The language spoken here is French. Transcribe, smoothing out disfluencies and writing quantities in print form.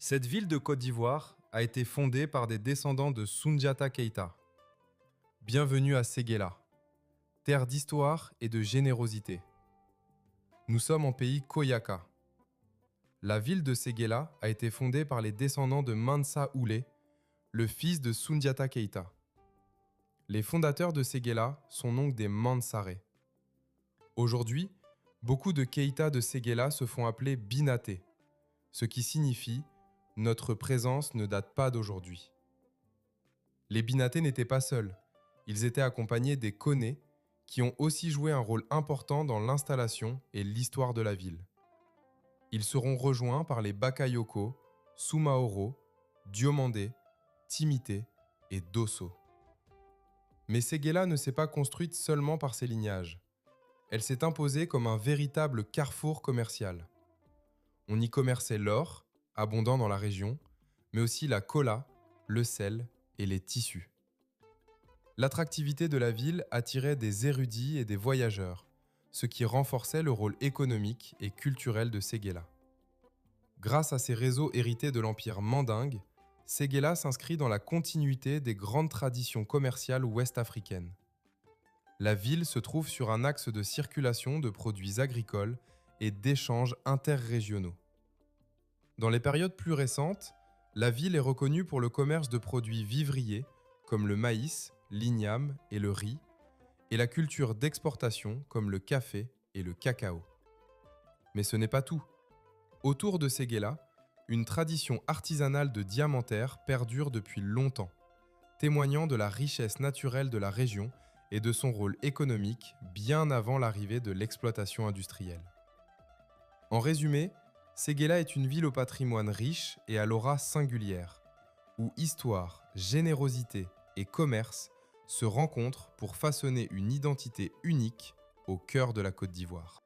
Cette ville de Côte d'Ivoire a été fondée par des descendants de Soundiata Keita. Bienvenue à Séguéla, terre d'histoire et de générosité. Nous sommes en pays Koyaka. La ville de Séguéla a été fondée par les descendants de Mansa Oulé, le fils de Soundiata Keita. Les fondateurs de Séguéla sont donc des Mansaré. Aujourd'hui, beaucoup de Keita de Séguéla se font appeler Binaté, ce qui signifie « notre présence ne date pas d'aujourd'hui ». Les Binaté n'étaient pas seuls, ils étaient accompagnés des Koné, qui ont aussi joué un rôle important dans l'installation et l'histoire de la ville. Ils seront rejoints par les Bakayoko, Soumaoro, Diomandé, Timité et Dosso. Mais Séguéla ne s'est pas construite seulement par ses lignages. Elle s'est imposée comme un véritable carrefour commercial. On y commerçait l'or, abondant dans la région, mais aussi la cola, le sel et les tissus. L'attractivité de la ville attirait des érudits et des voyageurs, ce qui renforçait le rôle économique et culturel de Séguéla. Grâce à ses réseaux hérités de l'empire mandingue, Séguéla s'inscrit dans la continuité des grandes traditions commerciales ouest-africaines. La ville se trouve sur un axe de circulation de produits agricoles et d'échanges interrégionaux. Dans les périodes plus récentes, la ville est reconnue pour le commerce de produits vivriers comme le maïs, l'igname et le riz, et la culture d'exportation comme le café et le cacao. Mais ce n'est pas tout. Autour de Séguéla, une tradition artisanale de diamantaire perdure depuis longtemps, témoignant de la richesse naturelle de la région et de son rôle économique bien avant l'arrivée de l'exploitation industrielle. En résumé, Séguéla est une ville au patrimoine riche et à l'aura singulière, où histoire, générosité et commerce se rencontrent pour façonner une identité unique au cœur de la Côte d'Ivoire.